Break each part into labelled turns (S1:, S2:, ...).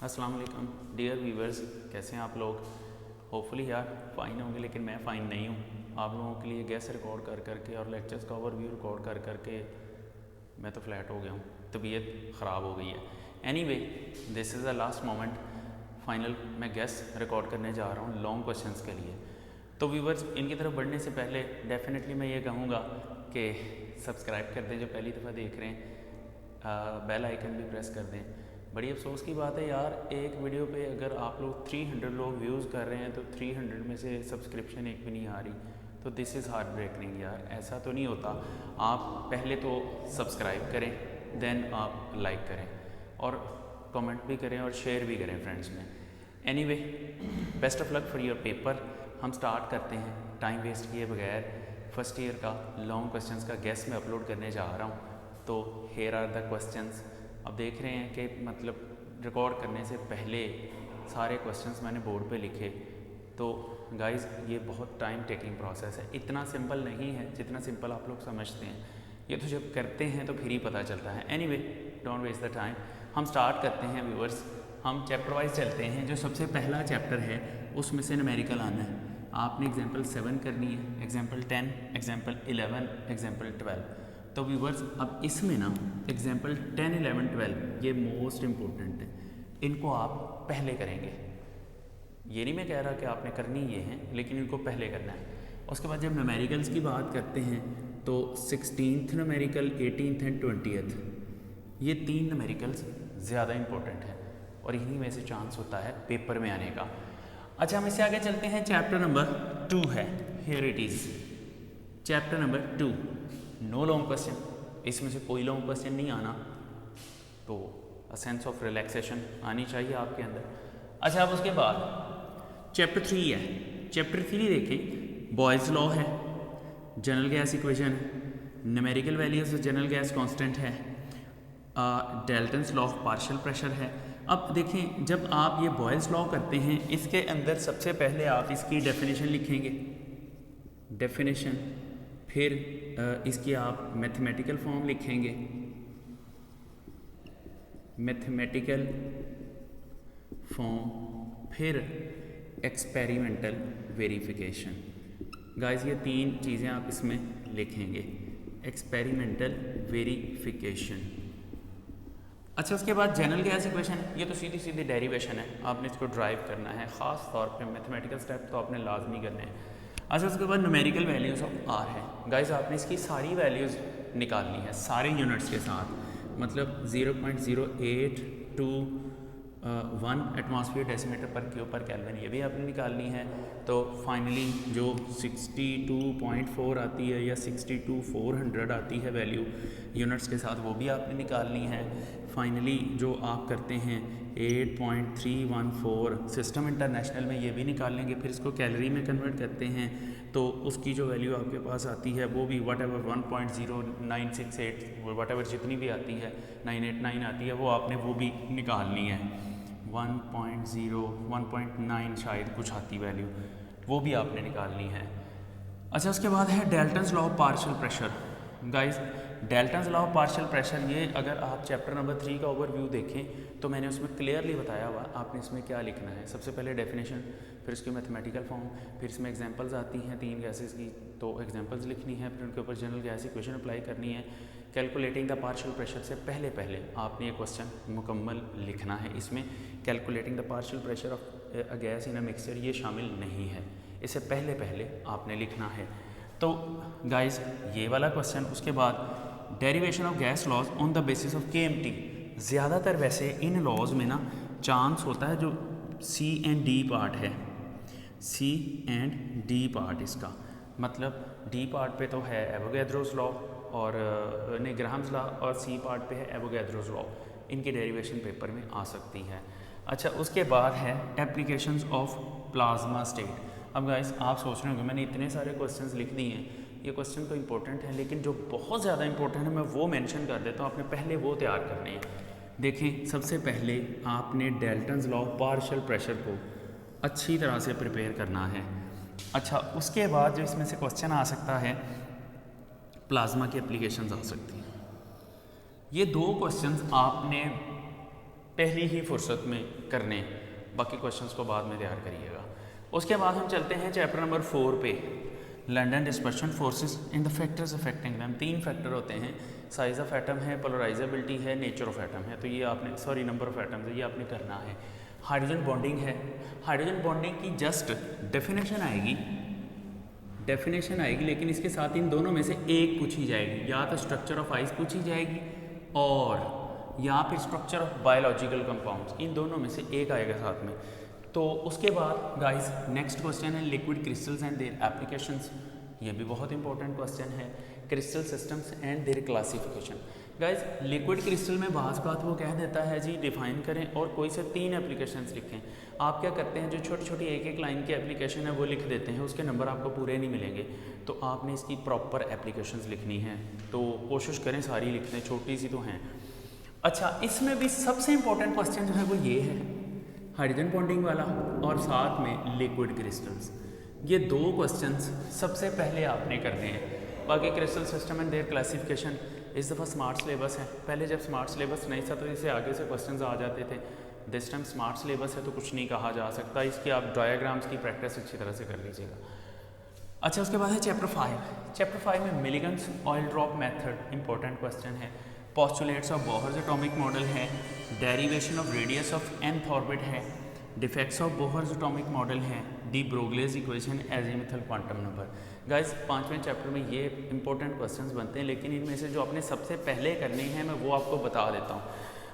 S1: अस्सलाम वालेकुम dear viewers, कैसे हैं आप लोग। होपफुली यार फ़ाइन होंगे, लेकिन मैं फ़ाइन नहीं हूँ। आप लोगों के लिए गेस्ट रिकॉर्ड कर करके और लेक्चर्स का ओवरव्यू रिकॉर्ड कर करके मैं तो फ्लैट हो गया हूँ, तबीयत ख़राब हो गई है। Anyway, this is the last moment, final मैं गेस्ट रिकॉर्ड करने जा रहा हूँ लॉन्ग क्वेश्चंस के लिए। तो व्यूवर्स, इनकी तरफ बढ़ने से पहले डेफिनेटली मैं ये कहूँगा कि सब्सक्राइब कर दें जो पहली दफ़ा देख रहे हैं, बेल आइकन भी प्रेस कर दें। बड़ी अफसोस की बात है यार, एक वीडियो पे अगर आप लोग 300 लोग व्यूज़ कर रहे हैं तो 300 में से सब्सक्रिप्शन एक भी नहीं आ रही, तो दिस इज़ हार्ट ब्रेकिंग यार। ऐसा तो नहीं होता। आप पहले तो सब्सक्राइब करें, देन आप लाइक करें और कमेंट भी करें और शेयर भी करें फ्रेंड्स में। Anyway, best of luck for your paper. हम स्टार्ट करते हैं टाइम वेस्ट किए बगैर। फर्स्ट ईयर का लॉन्ग क्वेश्चंस का गेस्ट मैं अपलोड करने जा रहा हूँ। तो हेयर आर द क्वेश्चंस। अब देख रहे हैं कि मतलब रिकॉर्ड करने से पहले सारे क्वेश्चंस मैंने बोर्ड पे लिखे। तो गाइस, ये बहुत टाइम टेकिंग प्रोसेस है, इतना सिंपल नहीं है जितना सिंपल आप लोग समझते हैं। ये तो जब करते हैं तो फिर ही पता चलता है। Anyway, don't waste the time, हम स्टार्ट करते हैं व्यूअर्स। हम चैप्टर वाइज चलते हैं। जो सबसे पहला चैप्टर है उसमें से न्यूमेरिकल आना है। आपने एग्जाम्पल 7 करनी है, एग्जाम्पल 10, एग्जाम्पल 11, एग्जाम्पल 12। तो व्यूवर्स, अब इसमें ना एग्जाम्पल 10, 11, 12 ये मोस्ट इम्पोर्टेंट है। इनको आप पहले करेंगे। ये नहीं मैं कह रहा कि आपने करनी ये हैं, लेकिन इनको पहले करना है। उसके बाद जब न्यूमेरिकल्स की बात करते हैं तो 16th numerical, 18th and 20th, ये 3 न्यूमेरिकल्स ज़्यादा इंपॉर्टेंट है और इन्हीं में से चांस होता है पेपर में आने का। अच्छा, हम इससे आगे चलते हैं। चैप्टर नंबर 2 है, here it is chapter number 2। No long question, इसमें से कोई लॉन्ग क्वेश्चन नहीं आना, तो अ सेंस ऑफ रिलैक्सेशन आनी चाहिए आपके अंदर। अच्छा, अब उसके बाद चैप्टर 3 है। चैप्टर 3 देखें, बॉयज़ लॉ है, जनरल गैस इक्वेशन है, numerical values general gas constant है, Dalton's law of partial pressure है। अब देखें, जब आप ये बॉयल्स लॉ करते हैं, इसके अंदर सबसे पहले आप इसकी डेफिनेशन लिखेंगे, डेफिनेशन, फिर इसकी आप मैथमेटिकल फॉर्म लिखेंगे, मैथमेटिकल फॉर्म, फिर एक्सपेरिमेंटल वेरिफिकेशन। गाइस, ये 3 चीज़ें आप इसमें लिखेंगे, एक्सपेरिमेंटल वेरिफिकेशन। अच्छा, उसके बाद जनरल गैस इक्वेशन, ये तो सीधी सीधी डेरिवेशन है, आपने इसको ड्राइव करना है। ख़ास तौर पे मैथमेटिकल स्टेप तो आपने लाजमी करने हैं। अच्छा, उसके बाद न्यूमेरिकल वैल्यूज़ ऑफ आर है। गाइस, आपने इसकी सारी वैल्यूज़ निकालनी है सारे यूनिट्स के साथ, मतलब 0.082 एटमॉस्फेयर डेसीमीटर पर क्यूब पर केल्विन, ये भी आपने निकालनी है। तो फाइनली जो 62.4 आती है या 62,400 आती है वैल्यू यूनिट्स के साथ, वो भी आपने निकालनी है। फाइनली जो आप करते हैं 8.314 सिस्टम इंटरनेशनल में, ये भी निकाल लेंगे। फिर इसको कैलोरी में कन्वर्ट करते हैं तो उसकी जो वैल्यू आपके पास आती है वो भी वट एवर 1.0968 वट एवर जितनी भी आती है 989 आती है, वो आपने वो भी निकालनी है। 1.9 शायद कुछ आती वैल्यू, वो भी आपने निकालनी है। अच्छा, उसके बाद है Dalton's law of partial pressure. Guys, Dalton's law of partial pressure, ये अगर आप चैप्टर नंबर 3 का ओवरव्यू देखें तो मैंने उसमें क्लियरली बताया हुआ आपने इसमें क्या लिखना है। सबसे पहले डेफिनेशन, फिर उसकी मैथमेटिकल फॉर्म, फिर इसमें एग्जांपल्स आती हैं 3 गैसेस की, तो एग्जांपल्स लिखनी है, फिर उनके ऊपर जनरल गैस इक्वेशन अप्लाई करनी है। कैलकुलेटिंग द पार्शियल प्रेशर से पहले पहले आपने ये क्वेश्चन मुकम्मल लिखना है। इसमें calculating the partial pressure of a gas in a mixture ये शामिल नहीं है, इससे पहले पहले आपने लिखना है। तो गाइस, ये वाला क्वेश्चन, उसके बाद derivation of gas laws on the basis of KMT। ज़्यादातर वैसे इन लॉज में ना चांस होता है जो C एंड D पार्ट है, C एंड D पार्ट, इसका मतलब D पार्ट पे तो है एवोगैड्रोस लॉ और नहीं ग्राहम्स लॉ, और C पार्ट पे है एवोगैड्रोस लॉ। इनकी डेरिवेशन पेपर में आ सकती है। अच्छा, उसके बाद है एप्लीकेशंस ऑफ प्लाज्मा स्टेट। अब गाइस, आप सोच रहे होंगे मैंने इतने सारे क्वेश्चंस लिख दिए हैं, ये क्वेश्चन तो इंपॉर्टेंट है, लेकिन जो बहुत ज़्यादा इंपॉर्टेंट है मैं वो मेंशन कर देता हूँ, आपने पहले वो तैयार करने हैं। देखें, सबसे पहले आपने Dalton's law of partial pressure को अच्छी तरह से प्रिपेयर करना है। अच्छा, उसके बाद जो इसमें से क्वेश्चन आ सकता है, प्लाज्मा की एप्लीकेशंस आ सकती हैं। ये 2 क्वेश्चंस आपने पहली ही फुर्सत में करने, बाकी क्वेश्चंस को बाद में तैयार करिएगा। उसके बाद हम चलते हैं चैप्टर नंबर 4 पे, London dispersion forces in the factors affecting them. 3 factor होते हैं, साइज ऑफ एटम है, पोलराइजेबिलिटी है, नेचर ऑफ एटम है। तो ये आपने, सॉरी नंबर ऑफ एटम्स है, ये आपने करना है। हाइड्रोजन बॉन्डिंग है, हाइड्रोजन बॉन्डिंग की जस्ट डेफिनेशन आएगी, लेकिन इसके साथ इन दोनों में से एक पूछी जाएगी, या तो स्ट्रक्चर ऑफ आइस पूछी जाएगी और या फिर स्ट्रक्चर ऑफ बायोलॉजिकल कंपाउंड्स, इन दोनों में से एक आएगा साथ में। तो उसके बाद गाइस नेक्स्ट क्वेश्चन है liquid crystals and their applications. ये भी बहुत इंपॉर्टेंट क्वेश्चन है, crystal systems and there classification. Guys liquid crystal में बात वो कह देता है जी डिफाइन करें और कोई से 3 एप्लीकेशंस लिखें। आप क्या करते हैं, जो छोटी छोटी एक लाइन की एप्लीकेशन है वो लिख देते हैं, उसके नंबर आपको पूरे नहीं मिलेंगे। तो आपने इसकी प्रॉपर एप्लीकेशंस लिखनी है, तो कोशिश करें सारी लिखने, छोटी सी तो हैं। अच्छा, इसमें भी सबसे इंपॉर्टेंट क्वेश्चन जो है वो ये है, हाइड्रोजन बॉन्डिंग वाला और साथ में लिक्विड क्रिस्टल्स। ये 2 क्वेश्चंस सबसे पहले आपने करने हैं। बाकी crystal system and there classification इस दफ़ा स्मार्ट सिलेबस है। पहले जब स्मार्ट सिलेबस नहीं था तो इससे आगे से क्वेश्चंस आ जाते थे। दिस टाइम स्मार्ट सिलेबस है तो कुछ नहीं कहा जा सकता। इसकी आप डायग्राम्स की प्रैक्टिस अच्छी तरह से कर लीजिएगा। अच्छा, उसके बाद है चैप्टर 5। चैप्टर 5 में Millikan's oil drop method important question है, postulates of Bohr's atomic model है, derivation of radius of nth orbit है, defects of Bohr's atomic model है, de Broglie's equation azimuthal quantum number. Guys 5वें chapter में ये important questions बनते हैं, लेकिन इनमें से जो आपने सबसे पहले करने हैं मैं वो आपको बता देता हूँ।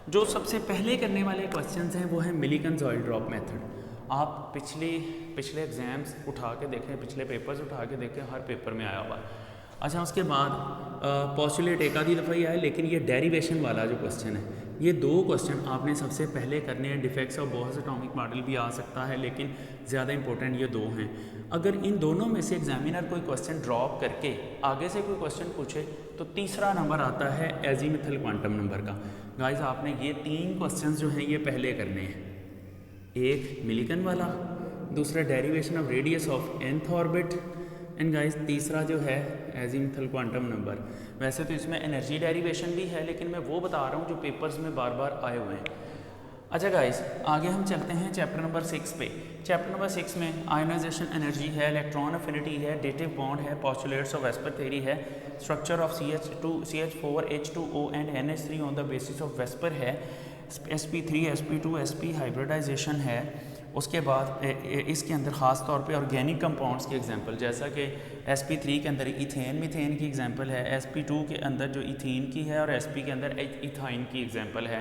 S1: जो सबसे पहले करने वाले क्वेश्चंस हैं वो है मिलिगन्स ऑयल ड्रॉप मेथड। आप पिछले एग्जाम्स उठा के देखें, पिछले पेपर्स उठा के देखें, हर पेपर में आया हुआ है। अच्छा, उसके बाद पोस्टुलेट एक आधी दफ़ा ही आया, लेकिन ये डेरिवेशन वाला जो क्वेश्चन है, ये 2 क्वेश्चन आपने सबसे पहले करने हैं। Defects of Bohr's atomic model भी आ सकता है, लेकिन ज़्यादा इंपॉर्टेंट ये 2 हैं। अगर इन दोनों में से एग्जामिनर कोई क्वेश्चन ड्रॉप करके आगे से कोई क्वेश्चन पूछे तो तीसरा नंबर आता है एजीमुथल क्वांटम नंबर का। गाइस आपने ये 3 क्वेश्चन जो हैं ये पहले करने हैं, एक मिलिगन वाला, दूसरा derivation of radius of nth orbit, and guys तीसरा जो है एजीमुथल क्वांटम नंबर। वैसे तो इसमें एनर्जी डेरिवेशन भी है, लेकिन मैं वो बता रहा हूँ जो पेपर्स में बार बार आए हुए हैं। अच्छा गाइस, आगे हम चलते हैं चैप्टर नंबर 6 पे। चैप्टर नंबर 6 में आयोनाइजेशन एनर्जी है, इलेक्ट्रॉन एफिनिटी है, डेटिव बॉन्ड है, पोस्टुलेट्स ऑफ वेस्पर थ्योरी है, structure of CH4 H2O and NH3 on the basis of VSEPR है, sp3 sp2 sp हाइब्रिडाइजेशन है। उसके बाद इसके अंदर ख़ास तौर पे ऑर्गेनिक कंपाउंड्स की एग्जांपल, जैसा कि sp3 के अंदर इथेन मीथेन की एग्जांपल है, sp2 के अंदर जो इथीन की है और sp के अंदर इथाइन की एग्जांपल है।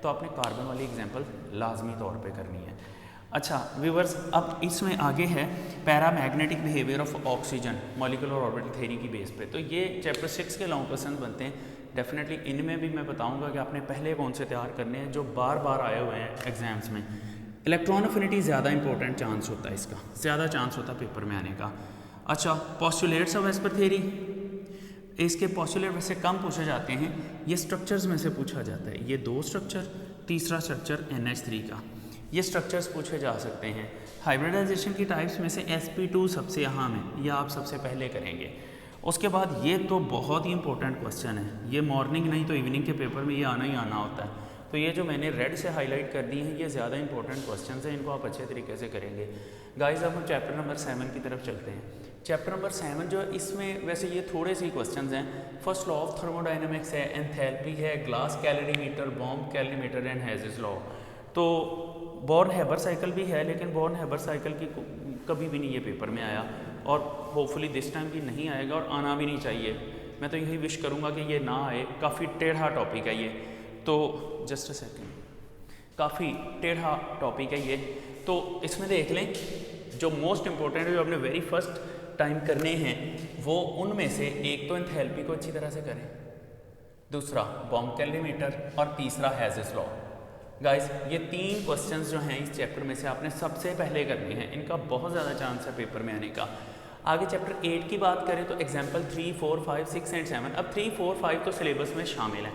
S1: तो आपने कार्बन वाली एग्जांपल लाजमी तौर पे करनी है। अच्छा व्यूअर्स, अब इसमें आगे है paramagnetic behaviour of oxygen molecular orbital theory की बेस पे। तो ये चैप्टर 6 के लॉन्ग क्वेश्चन बनते हैं। डेफिनेटली इनमें भी मैं बताऊंगा कि आपने पहले कौन से तैयार करने हैं जो बार बार आए हुए हैं एग्जाम्स में। इलेक्ट्रॉन एफिनिटी ज़्यादा इंपॉर्टेंट चांस होता है, इसका ज़्यादा चांस होता है पेपर में आने का। अच्छा, पोस्टुलेट्स ऑफ वेस्पर थ्योरी, इसके पोस्टुलेट वैसे कम पूछे जाते हैं, ये स्ट्रक्चर्स में से पूछा जाता है। ये 2 स्ट्रक्चर, तीसरा स्ट्रक्चर NH3 का, ये स्ट्रक्चर्स पूछे जा सकते हैं। हाइब्रिडाइजेशन की टाइप्स में से sp2 सबसे अहम है, यह आप सबसे पहले करेंगे। उसके बाद ये तो बहुत ही इंपॉर्टेंट क्वेश्चन है, ये मॉर्निंग नहीं तो इवनिंग के पेपर में ये आना ही आना होता है। तो ये जो मैंने रेड से हाईलाइट कर दी हैं ये ज़्यादा इंपॉर्टेंट क्वेश्चंस हैं, इनको आप अच्छे तरीके से करेंगे। गाइस अब हम चैप्टर नंबर 7 की तरफ चलते हैं। चैप्टर नंबर 7 जो इसमें वैसे ये थोड़े से क्वेश्चंस हैं। फर्स्ट लॉ ऑफ थर्मोडायनामिक्स है, एंथैल्पी है, glass calorimeter, bomb calorimeter and Hess's law. तो बॉर्न हैबर साइकिल भी है, लेकिन बॉर्न हैबर साइकिल की कभी भी नहीं ये पेपर में आया और होपफुली दिस टाइम भी नहीं आएगा और आना भी नहीं चाहिए। मैं तो यही विश करूँगा कि ये ना आए, काफ़ी टेढ़ा टॉपिक है ये। तो जस्ट अ सेकेंड, काफ़ी टेढ़ा टॉपिक है ये। तो इसमें देख लें जो मोस्ट इम्पोर्टेंट है, जो आपने वेरी फर्स्ट टाइम करने हैं, वो उनमें से एक तो एंथैल्पी को अच्छी तरह से करें, दूसरा बॉम्ब कैलोरीमीटर और तीसरा हेज़ेस लॉ। गाइस ये 3 क्वेश्चंस जो हैं इस चैप्टर में से आपने सबसे पहले करने हैं, इनका बहुत ज़्यादा चांस है पेपर में आने का। आगे चैप्टर 8 की बात करें तो एग्जाम्पल 3, 4, 5, 6 एंड 7। अब 3, 4, 5 तो सिलेबस में शामिल हैं,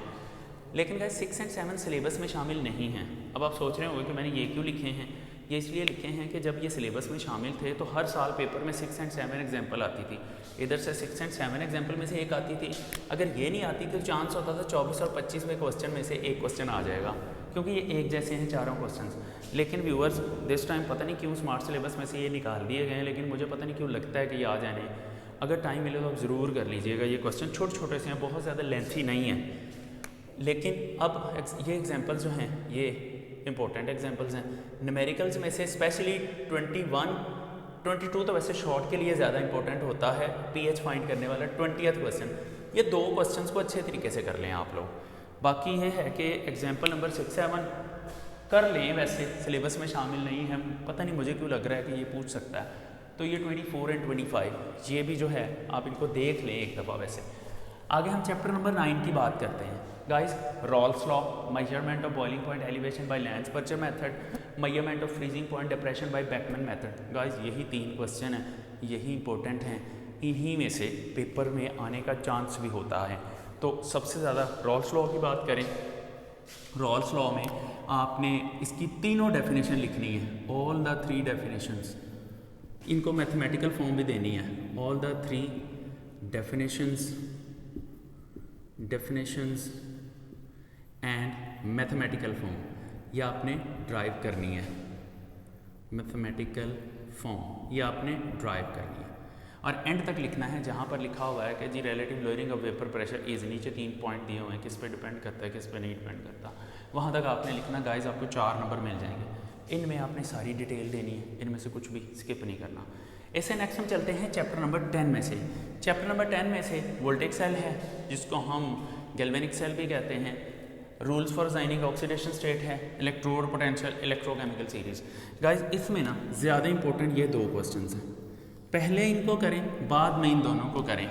S1: लेकिन गाइस 6 एंड 7 सिलेबस में शामिल नहीं हैं। अब आप सोच रहे होंगे कि मैंने ये क्यों लिखे हैं। ये इसलिए लिखे हैं कि जब ये सिलेबस में शामिल थे तो हर साल पेपर में 6 एंड 7 एग्जाम्पल आती थी, इधर से 6 एंड 7 एग्जाम्पल में से एक आती थी। अगर ये नहीं आती तो चांस होता था 24 और 25 में क्वेश्चन में से एक क्वेश्चन आ जाएगा। क्योंकि ये एक जैसे हैं चारों क्वेश्चंस। लेकिन व्यूअर्स दिस टाइम पता नहीं क्यों स्मार्ट सिलेबस में से ये निकाल दिए गए हैं, लेकिन मुझे पता नहीं क्यों लगता है कि ये आ जाने। अगर टाइम मिले तो आप ज़रूर कर लीजिएगा। ये क्वेश्चन छोटे छोटे से हैं, बहुत ज़्यादा लेंथी नहीं है, लेकिन अब ये एग्जाम्पल्स जो हैं ये इंपॉर्टेंट एग्जाम्पल्स हैं। न्यूमेरिकल्स में से स्पेशली 21, 22 तो वैसे शॉर्ट के लिए ज़्यादा इंपॉर्टेंट होता है, पीएच फाइंड करने वाला 20th क्वेश्चन। ये दो क्वेश्चंस को अच्छे तरीके से कर लें आप लोग। बाकी ये है कि एग्जाम्पल नंबर 6, 7 कर लें, वैसे सिलेबस में शामिल नहीं है, पता नहीं मुझे क्यों लग रहा है कि ये पूछ सकता है। तो ये 24 एंड 25 ये भी जो है आप इनको देख लें एक दफ़ा। वैसे आगे हम चैप्टर नंबर 9 की बात करते हैं guys. Raoult's law, measurement of boiling point elevation by Landsberger method, measurement of freezing point depression by Beckmann method. Guys यही 3 क्वेश्चन हैं, यही इंपॉर्टेंट हैं, इन्हीं में से पेपर में आने का चांस भी होता है। तो सबसे ज़्यादा रॉल्स लॉ की बात करें, रॉल्स लॉ में आपने इसकी तीनों डेफिनेशन लिखनी है, ऑल द 3 डेफिनेशंस। इनको मैथमेटिकल फॉर्म भी देनी है, all the 3 definitions and mathematical form, यह आपने ड्राइव करनी है। मैथमेटिकल फॉर्म यह आपने ड्राइव करनी है और एंड तक लिखना है जहाँ पर लिखा हुआ है कि जी relative lowering of vapour pressure is, नीचे 3 पॉइंट दिए हुए हैं, किस पे डिपेंड करता है किस पे नहीं डिपेंड करता, वहाँ तक आपने लिखना। गाइस आपको 4 नंबर मिल जाएंगे, इनमें आपने सारी डिटेल देनी है, इनमें से कुछ भी स्किप नहीं करना। इससे नेक्स्ट हम चलते हैं चैप्टर नंबर 10 में से। चैप्टर नंबर 10 में से वोल्टेज सेल है, जिसको हम गैल्वेनिक सेल भी कहते हैं, rules for designing oxidation state है, electrode potential, electrochemical series. Guys इसमें ना ज़्यादा इंपॉर्टेंट ये 2 क्वेश्चंस हैं, पहले इनको करें बाद में इन दोनों को करें।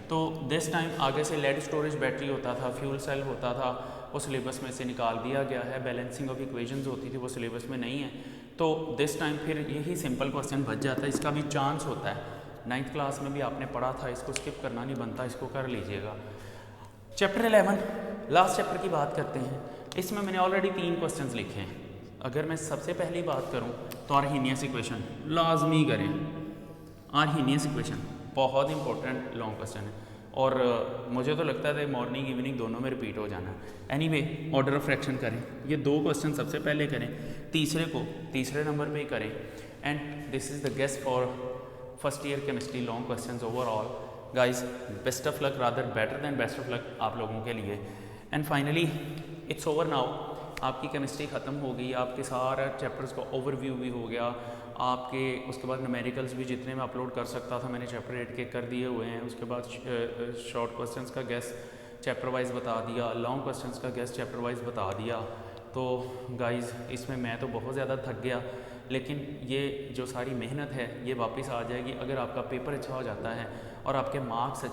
S1: तो दिस टाइम आगे से लेड स्टोरेज बैटरी होता था, फ्यूल सेल होता था, वो सिलेबस में से निकाल दिया गया है। बैलेंसिंग ऑफ इक्वेशंस होती थी, वो सिलेबस में नहीं है। तो दिस टाइम फिर यही सिंपल क्वेश्चन बच जाता है, इसका भी चांस होता है। 9th क्लास में भी आपने पढ़ा था, इसको स्किप करना नहीं बनता, इसको कर लीजिएगा। चैप्टर 11 लास्ट चैप्टर की बात करते हैं। इसमें मैंने ऑलरेडी 3 क्वेश्चन लिखे हैं। अगर मैं सबसे पहली बात करूँ तो आर्हीनियस इक्वेशन लाजमी करें। आर्हीनियस इक्वेशन बहुत इंपॉर्टेंट लॉन्ग क्वेश्चन है और मुझे तो लगता है मॉर्निंग इवनिंग दोनों में रिपीट हो जाना। एनीवे ऑर्डर ऑफ फ्रैक्शन करें, ये 2 क्वेश्चन सबसे पहले करें, तीसरे को तीसरे नंबर पे ही करें। And this is the guest for first year chemistry long questions overall. Guys best of luck, rather better than best of luck आप लोगों के लिए। And finally it's over now, आपकी केमिस्ट्री ख़त्म हो गई, आपके सारे चैप्टर्स का ओवरव्यू भी हो गया, आपके उसके बाद न्यूमेरिकल्स भी जितने मैं अपलोड कर सकता था मैंने चैप्टर 8 के कर दिए हुए हैं। उसके बाद शॉर्ट क्वेश्चंस का गेस चैप्टर वाइज बता दिया, लॉन्ग क्वेश्चंस का गेस चैप्टर वाइज बता दिया। तो गाइस इसमें मैं तो बहुत ज़्यादा थक गया, लेकिन ये जो सारी मेहनत है ये वापस आ जाएगी अगर आपका पेपर अच्छा हो जाता है और आपके मार्क्स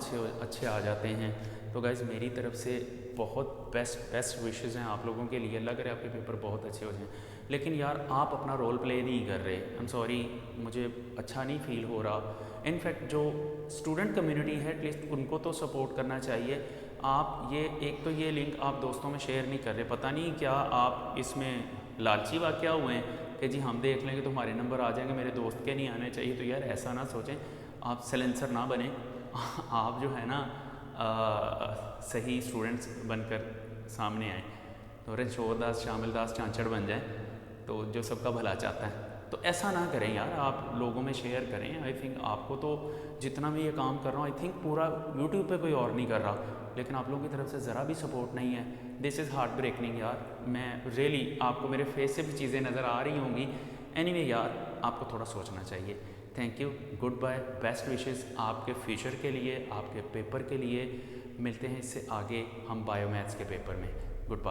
S1: अच्छे आ जाते हैं। तो गाइस मेरी तरफ से बहुत बेस्ट विशेज़ हैं आप लोगों के लिए। लग रहा है आपके पेपर बहुत अच्छे हो जाएं, लेकिन यार आप अपना रोल प्ले नहीं कर रहे। आई एम सॉरी, मुझे अच्छा नहीं फील हो रहा। इनफैक्ट जो स्टूडेंट कम्युनिटी है एटलीस्ट उनको तो सपोर्ट करना चाहिए। आप ये एक तो ये लिंक आप दोस्तों में शेयर नहीं कर रहे, पता नहीं क्या आप इसमें लालची वाक़या हुए हैं कि जी हम देख लेंगे तो हमारे नंबर आ जाएंगे, मेरे दोस्त के नहीं आने चाहिए। तो यार ऐसा ना सोचें, आप सलेंसर ना बने, आप जो है ना सही स्टूडेंट्स बनकर सामने आए, तो रणछोड़दास शामिलदास चांचड़ बन जाए तो जो सबका भला चाहता है। तो ऐसा ना करें यार, आप लोगों में शेयर करें। आई थिंक आपको तो जितना भी ये काम कर रहा हूँ आई थिंक पूरा यूट्यूब पे कोई और नहीं कर रहा, लेकिन आप लोगों की तरफ से ज़रा भी सपोर्ट नहीं है। दिस इज़ हार्ट ब्रेकिंग यार। मैं रियली आपको मेरे फेस से भी चीज़ें नज़र आ रही होंगी। एनीवे यार आपको थोड़ा सोचना चाहिए। Thank you, goodbye, best wishes आपके फ्यूचर के लिए, आपके पेपर के लिए। मिलते हैं इससे आगे हम बायोमैथ्स के पेपर में। Good bye.